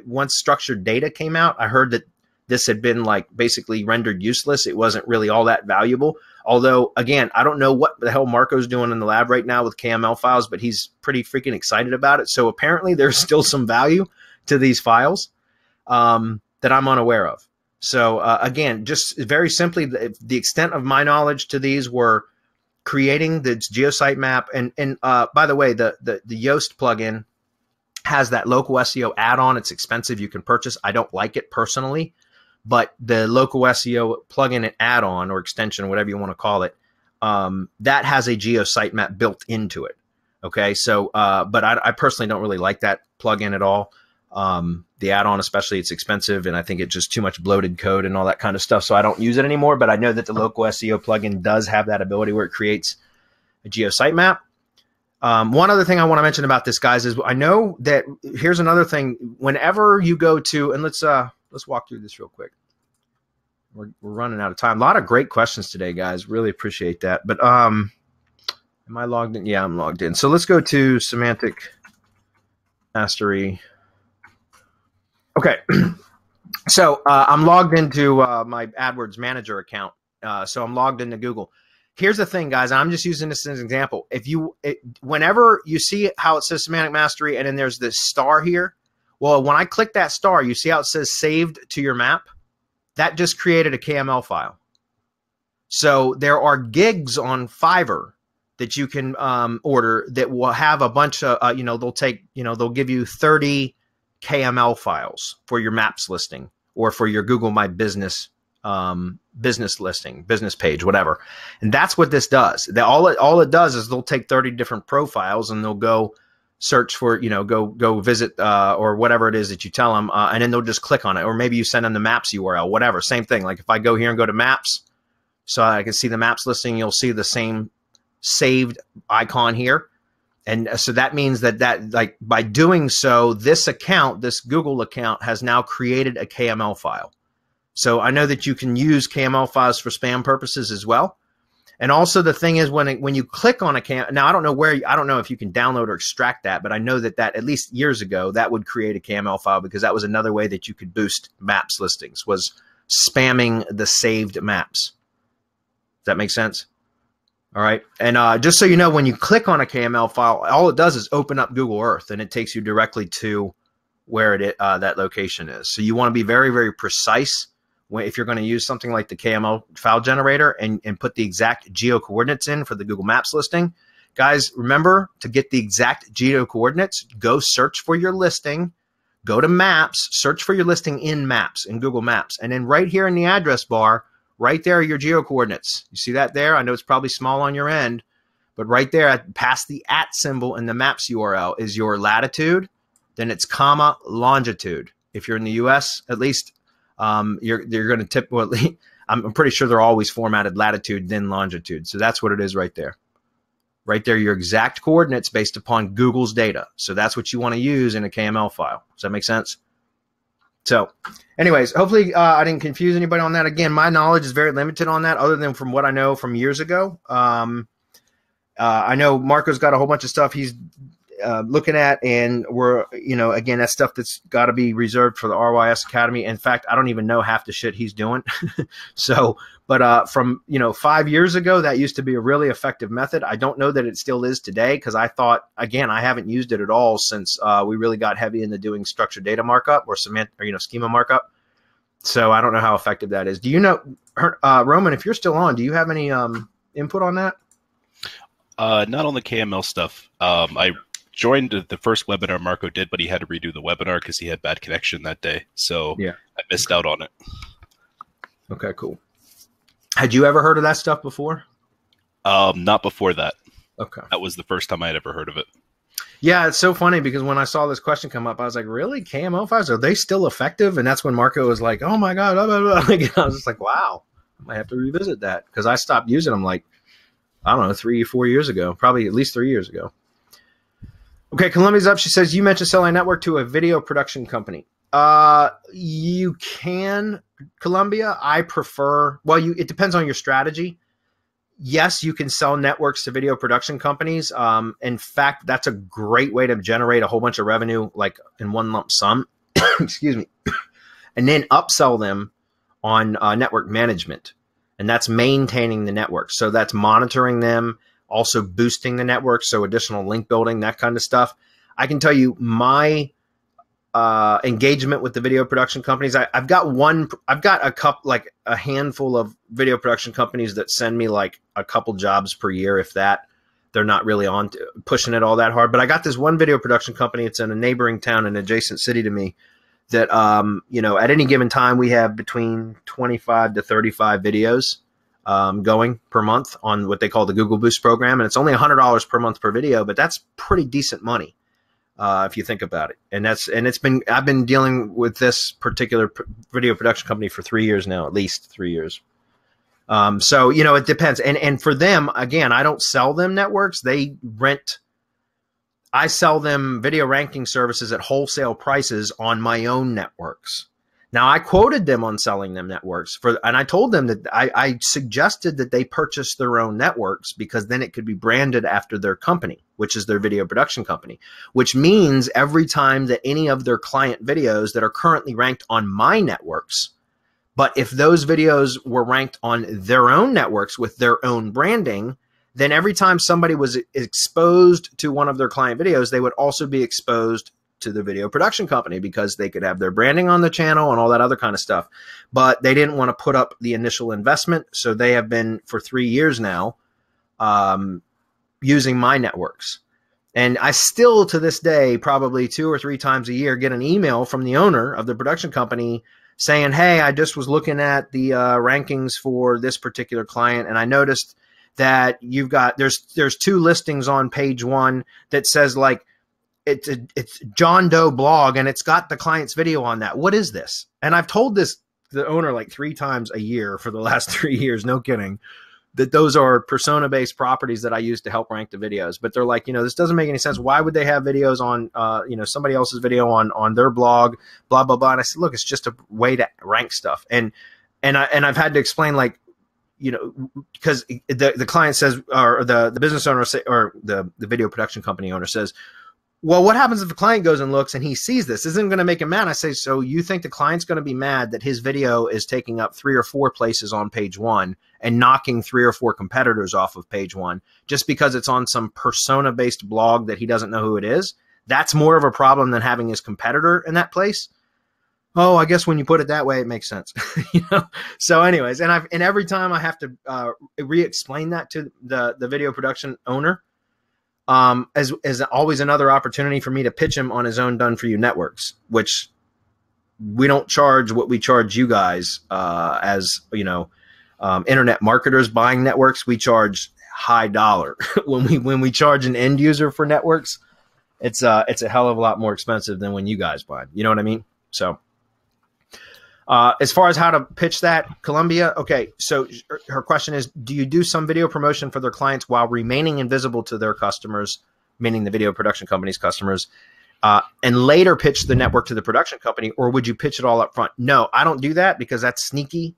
once structured data came out, I heard that this had been like basically rendered useless. It wasn't really all that valuable. Although, again, I don't know what the hell Marco's doing in the lab right now with KML files, but he's pretty freaking excited about it. So apparently there's still some value to these files that I'm unaware of. So again, just very simply, the extent of my knowledge to these were creating the geosite map. And by the way, the Yoast plugin has that local SEO add-on. It's expensive. You can purchase. I don't like it personally. But the local SEO plugin and add-on or extension, whatever you want to call it, that has a geosite map built into it. Okay, so but I personally don't really like that plugin at all. The add-on, especially, it's expensive, and I think it's just too much bloated code and all that kind of stuff. So I don't use it anymore. But I know that the local SEO plugin does have that ability where it creates a geosite map. One other thing I want to mention about this, guys, is I know that here's another thing. Whenever you go to, and let's walk through this real quick. We're running out of time. A lot of great questions today, guys. Really appreciate that. But am I logged in? Yeah, I'm logged in. So let's go to Semantic Mastery. Okay. So I'm logged into my AdWords Manager account. So I'm logged into Google. Here's the thing, guys. I'm just using this as an example. Whenever you see how it says Semantic Mastery and then there's this star here, well, when I click that star, you see how it says saved to your map? That just created a KML file. So there are gigs on Fiverr that you can order that will have a bunch of, they'll give you 30 KML files for your maps listing or for your Google My Business business listing, business page, whatever. And that's what this does. All it does is they'll take 30 different profiles and they'll go search for, go visit or whatever it is that you tell them, and then they'll just click on it. Or maybe you send them the maps URL, whatever. Same thing. Like if I go here and go to maps, so I can see the maps listing, you'll see the same saved icon here. And so that means that like by doing so, this Google account has now created a KML file. So I know that you can use KML files for spam purposes as well. And also the thing is when you click on a now I don't know if you can download or extract that, but I know that at least years ago that would create a KML file because that was another way that you could boost maps listings was spamming the saved maps. Does that make sense? All right. And just so you know, when you click on a KML file, all it does is open up Google Earth and it takes you directly to where that location is. So you want to be very, very precise if you're going to use something like the KML file generator and put the exact geo coordinates in for the Google Maps listing. Guys, remember to get the exact geo coordinates, go search for your listing, go to Maps, search for your listing in Maps, in Google Maps. And then right here in the address bar, right there are your geo coordinates. You see that there? I know it's probably small on your end, but right there past the @ symbol in the Maps URL is your latitude, then it's comma longitude. If you're in the US, at least, you're going to typically, I'm pretty sure they're always formatted latitude, then longitude. So that's what it is right there. Right there, your exact coordinates based upon Google's data. So that's what you want to use in a KML file. Does that make sense? So anyways, hopefully I didn't confuse anybody on that. Again, my knowledge is very limited on that other than from what I know from years ago. I know Marco's got a whole bunch of stuff he's looking at, and we're, again, that's stuff that's got to be reserved for the RYS Academy. In fact, I don't even know half the shit he's doing. So, but from, 5 years ago, that used to be a really effective method. I don't know that it still is today because I thought, again, I haven't used it at all since we really got heavy into doing structured data markup or schema markup. So I don't know how effective that is. Do you know, Roman, if you're still on, do you have any input on that? Not on the KML stuff. I joined the first webinar Marco did, but he had to redo the webinar because he had bad connection that day. So yeah, I missed out on it. Okay, cool. Had you ever heard of that stuff before? Not before that. Okay. That was the first time I had ever heard of it. Yeah, it's so funny because when I saw this question come up, I was like, really? KML files, are they still effective? And that's when Marco was like, oh my God, blah, blah, blah. I was just like, wow, I might have to revisit that because I stopped using them like, I don't know, 3 or 4 years ago, probably at least 3 years ago. Okay, Columbia's up. She says, you mentioned selling network to a video production company. You can, Columbia. I prefer, well, it depends on your strategy. yes, you can sell networks to video production companies. In fact, that's a great way to generate a whole bunch of revenue, like in one lump sum, excuse me, and then upsell them on network management. And that's maintaining the network. So that's monitoring them, also boosting the network. So additional link building, that kind of stuff. I can tell you my engagement with the video production companies. I've got a couple, like a handful of video production companies that send me like a couple jobs per year. If that, they're not really on pushing it all that hard. But I got this one video production company. It's in a neighboring town, an adjacent city to me, that, at any given time, we have between 25 to 35 videos going per month on what they call the Google Boost program. And it's only $100 per month per video, but that's pretty decent money if you think about it. And I've been dealing with this particular video production company for 3 years now, at least 3 years. So, it depends. And for them, again, I don't sell them networks. I sell them video ranking services at wholesale prices on my own networks. Now, I quoted them on selling them networks and I told them that I suggested that they purchase their own networks because then it could be branded after their company, which is their video production company, which means every time that any of their client videos that are currently ranked on my networks, but if those videos were ranked on their own networks with their own branding, then every time somebody was exposed to one of their client videos, they would also be exposed to the video production company because they could have their branding on the channel and all that other kind of stuff. But they didn't want to put up the initial investment. So they have been for 3 years now using my networks. And I still, to this day, probably 2 or 3 times a year, get an email from the owner of the production company saying, hey, I just was looking at the rankings for this particular client, and I noticed that there's 2 listings on page 1 that says like it's John Doe blog and it's got the client's video on that. What is this? And I've told the owner like 3 times a year for the last 3 years, no kidding, that those are persona-based properties that I use to help rank the videos. But they're like, this doesn't make any sense. Why would they have videos on, somebody else's video on their blog, blah, blah, blah. And I said, look, it's just a way to rank stuff. And I've had to explain, like, because the client says, or the business owner or the video production company owner says, well, what happens if the client goes and looks and he sees this? Isn't going to make him mad? I say, so you think the client's going to be mad that his video is taking up 3 or 4 places on page 1 and knocking 3 or 4 competitors off of page 1 just because it's on some persona-based blog that he doesn't know who it is? That's more of a problem than having his competitor in that place. Oh, I guess when you put it that way, it makes sense. So anyways, and every time I have to re-explain that to the video production owner, as always another opportunity for me to pitch him on his own done-for-you networks, which we don't charge what we charge you guys as internet marketers buying networks. We charge high dollar. when we charge an end user for networks, it's a hell of a lot more expensive than when you guys buy. You know what I mean? So. As far as how to pitch that, Columbia, okay, so her question is, do you do some video promotion for their clients while remaining invisible to their customers, meaning the video production company's customers, and later pitch the network to the production company, or would you pitch it all up front? No, I don't do that because that's sneaky.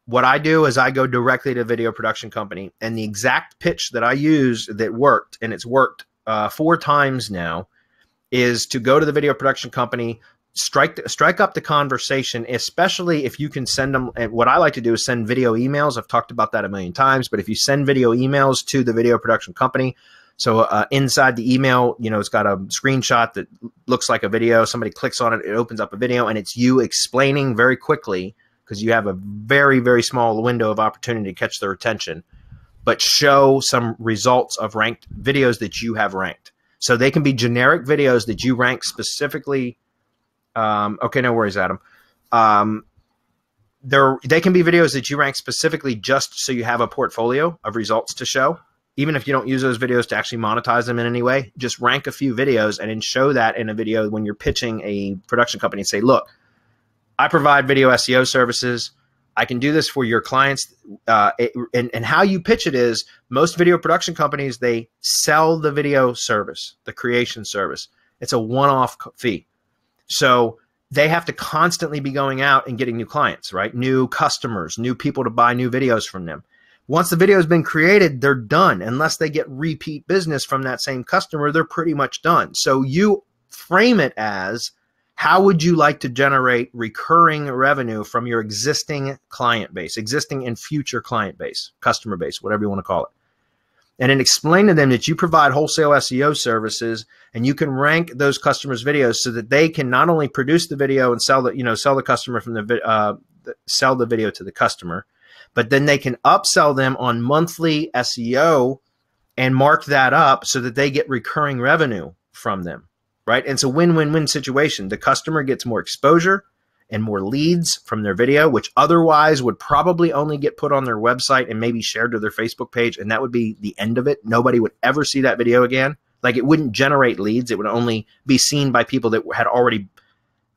What I do is I go directly to video production company, and the exact pitch that I use that worked, and it's worked 4 times now, is to go to the video production company, strike up the conversation, especially if you can send them. And what I like to do is send video emails. I've talked about that a million times, but if you send video emails to the video production company, so inside the email, it's got a screenshot that looks like a video. Somebody clicks on it, it opens up a video, and it's you explaining very quickly, because you have a very, very small window of opportunity to catch their attention, but show some results of ranked videos that you have ranked. So they can be generic videos that you rank specifically. Okay, no worries, Adam. They can be videos that you rank specifically just so you have a portfolio of results to show. Even if you don't use those videos to actually monetize them in any way, just rank a few videos and then show that in a video when you're pitching a production company and say, look, I provide video SEO services. I can do this for your clients. And how you pitch it is, most video production companies, they sell the video service, the creation service. It's a one-off fee. So they have to constantly be going out and getting new clients, right? New customers, new people to buy new videos from them. Once the video has been created, they're done. Unless they get repeat business from that same customer, they're pretty much done. So you frame it as, how would you like to generate recurring revenue from your existing client base, existing and future client base, customer base, whatever you want to call it. And then explain to them that you provide wholesale SEO services and you can rank those customers' videos so that they can not only produce the video and sell the customer from sell the video to the customer, but then they can upsell them on monthly SEO and mark that up so that they get recurring revenue from them, right? And it's a win-win-win situation. The customer gets more exposure and more leads from their video, which otherwise would probably only get put on their website and maybe shared to their Facebook page. And that would be the end of it. Nobody would ever see that video again. Like, it wouldn't generate leads. It would only be seen by people that had already,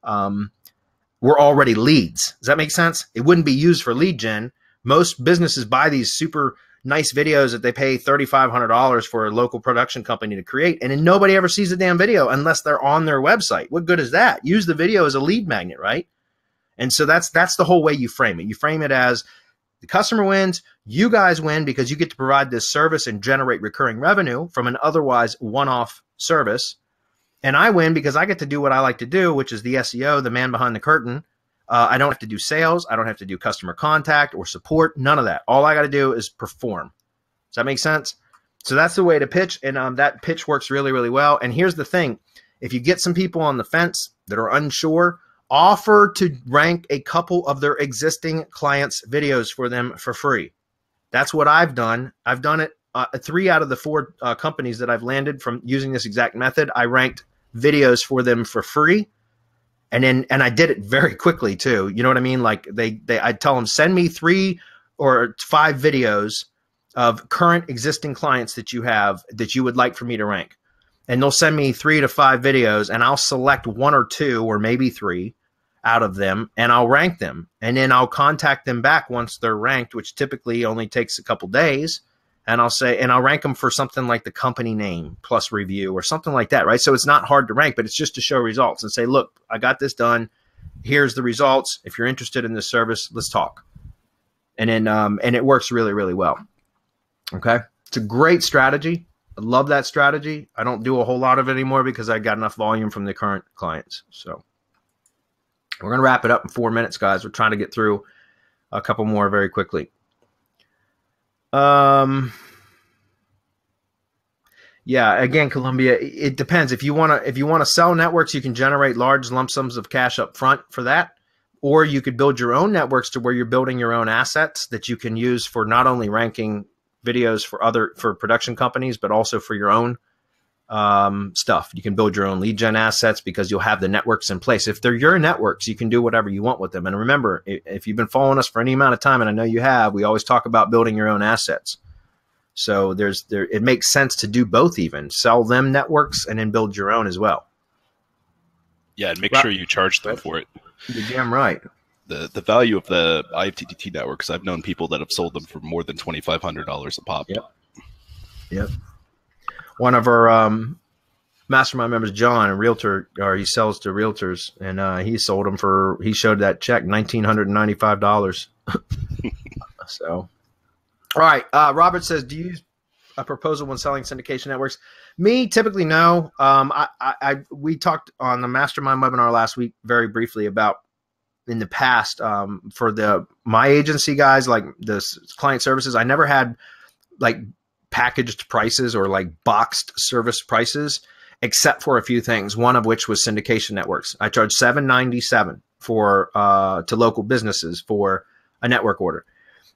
were already leads. Does that make sense? It wouldn't be used for lead gen. Most businesses buy these super nice videos that they pay $3,500 for a local production company to create. And then nobody ever sees the damn video unless they're on their website. What good is that? Use the video as a lead magnet, right? And so that's the whole way you frame it. You frame it as the customer wins, you guys win because you get to provide this service and generate recurring revenue from an otherwise one-off service. And I win because I get to do what I like to do, which is the SEO, the man behind the curtain. I don't have to do sales. I don't have to do customer contact or support. None of that. All I got to do is perform. Does that make sense? So that's the way to pitch. And that pitch works really, really well. And here's the thing. If you get some people on the fence that are unsure, offer to rank a couple of their existing clients' videos for them for free. That's what I've done. I've done it 3 out of the 4 companies that I've landed from using this exact method. I ranked videos for them for free. And I did it very quickly too. You know what I mean? Like I'd tell them, send me 3 or 5 videos of current existing clients that you have that you would like for me to rank. And they'll send me 3 to 5 videos and I'll select 1 or 2 or maybe 3 out of them and I'll rank them. And then I'll contact them back once they're ranked, which typically only takes a couple days. And I'll rank them for something like the company name plus review or something like that, right? So it's not hard to rank, but it's just to show results and say, look, I got this done. Here's the results. If you're interested in this service, let's talk. And then, and it works really, really well. Okay. It's a great strategy. I love that strategy. I don't do a whole lot of it anymore because I got enough volume from the current clients. So we're going to wrap it up in 4 minutes, guys. We're trying to get through a couple more very quickly. Yeah, again, Columbia, it depends. If you want to sell networks, you can generate large lump sums of cash up front for that, or you could build your own networks to where you're building your own assets that you can use for not only ranking videos for production companies, but also for your own stuff. You can build your own lead gen assets because you'll have the networks in place. If they're your networks, you can do whatever you want with them. And remember, if you've been following us for any amount of time, and I know you have, we always talk about building your own assets. So it makes sense to do both, even sell them networks and then build your own as well. Yeah, and make sure you charge them for it. You're damn right. The value of the IFTTT networks, I've known people that have sold them for more than $2,500 a pop. Yep. One of our mastermind members, John, a realtor, or he sells to realtors, and he showed that check $1,995. So, all right. Robert says, do you use a proposal when selling syndication networks? Me, typically, no. We talked on the mastermind webinar last week very briefly about in the past for my agency guys, like the client services. I never had like packaged prices or like boxed service prices, except for a few things. One of which was syndication networks. I charged $797 to local businesses for a network order.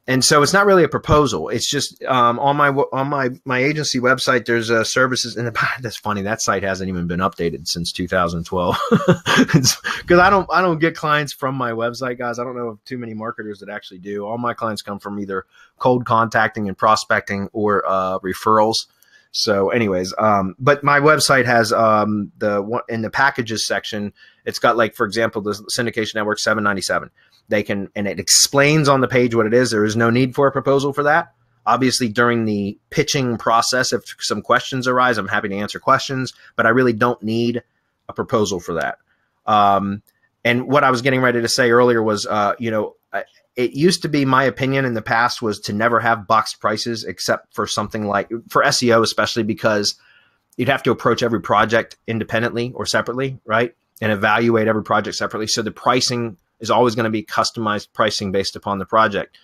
And so it's not really a proposal. It's just on my agency website, there's services. And that's funny. That site hasn't even been updated since 2012 because I don't get clients from my website, guys. I don't know of too many marketers that actually do. All my clients come from either cold contacting and prospecting or referrals. So anyways, but my website has in the packages section, it's got, like, for example, the syndication network $797. And it explains on the page what it is. There is no need for a proposal for that. Obviously, during the pitching process, if some questions arise, I'm happy to answer questions, but I really don't need a proposal for that. And what I was getting ready to say earlier was, it used to be my opinion in the past was to never have boxed prices except for something like for SEO, especially because you'd have to approach every project independently or separately, right? And evaluate every project separately. So the pricing is always going to be customized pricing based upon the project.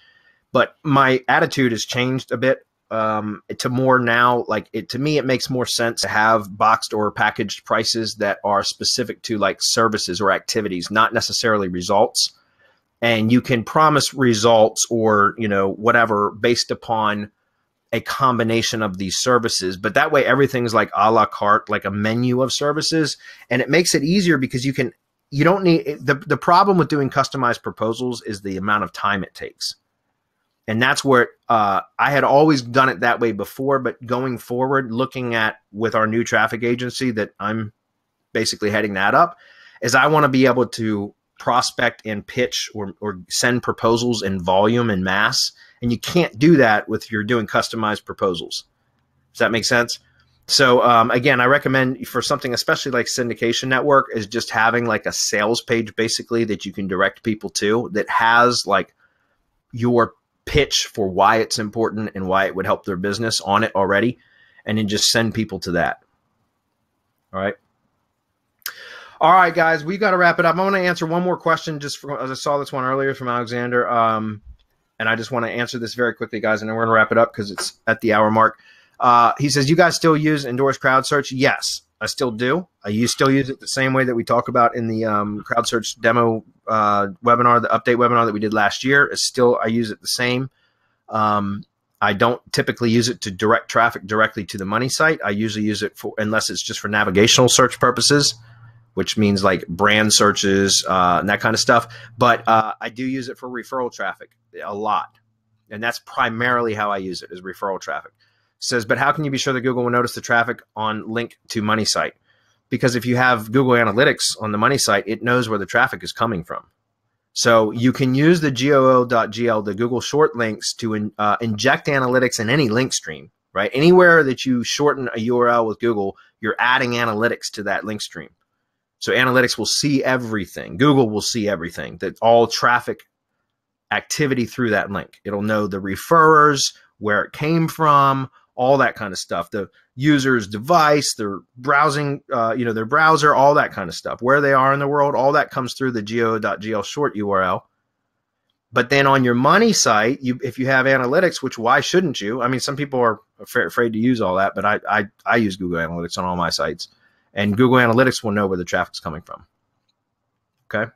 But my attitude has changed a bit to more now, like to me, it makes more sense to have boxed or packaged prices that are specific to like services or activities, not necessarily results. And you can promise results or, you know, whatever based upon a combination of these services, but that way everything's like a la carte, like a menu of services. And it makes it easier because you don't need the problem with doing customized proposals is the amount of time it takes. And that's where I had always done it that way before, but going forward, looking at with our new traffic agency that I'm basically heading that up, is I want to be able to prospect and pitch or send proposals in volume and mass. And you can't do that with you're doing customized proposals. Does that make sense? So again, I recommend for something, especially like syndication network, is just having like a sales page basically that you can direct people to that has like your pitch for why it's important and why it would help their business on it already. And then just send people to that. All right. All right, guys, we got to wrap it up. I want to answer one more question just as I saw this one earlier from Alexander. And I just want to answer this very quickly, guys, and then we're going to wrap it up because it's at the hour mark. He says, you guys still use endorse crowd search? Yes, I still do. I still use it the same way that we talk about in the crowd search demo webinar, the update webinar that we did last year. I use it the same. I don't typically use it to direct traffic directly to the money site. I usually use it for, unless it's just for navigational search purposes, which means like brand searches and that kind of stuff. But I do use it for referral traffic a lot. And that's primarily how I use it, is referral traffic. It says, but how can you be sure that Google will notice the traffic on link to money site? Because if you have Google Analytics on the money site, it knows where the traffic is coming from. So you can use the goo.gl, the Google short links, to inject analytics in any link stream, right? Anywhere that you shorten a URL with Google, you're adding analytics to that link stream. So analytics will see everything. Google will see everything, that all traffic activity through that link. It'll know the referrers, where it came from, all that kind of stuff. The user's device, their browsing, their browser, all that kind of stuff. Where they are in the world, all that comes through the geo.gl short URL. But then on your money site, if you have analytics, which why shouldn't you? I mean, some people are afraid to use all that, but I use Google Analytics on all my sites. And Google Analytics will know where the traffic's coming from. Okay.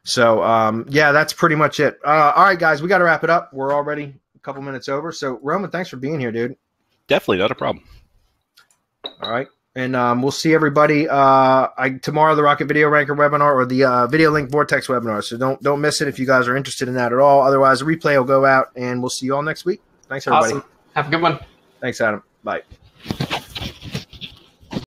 So, yeah, that's pretty much it. All right, guys, we got to wrap it up. We're already a couple minutes over. So, Roman, thanks for being here, dude. Definitely, not a problem. All right. And we'll see everybody tomorrow, the Rocket Video Ranker webinar or the Video Link Vortex webinar. So don't miss it if you guys are interested in that at all. Otherwise, the replay will go out, and we'll see you all next week. Thanks, everybody. Awesome. Have a good one. Thanks, Adam. Bye.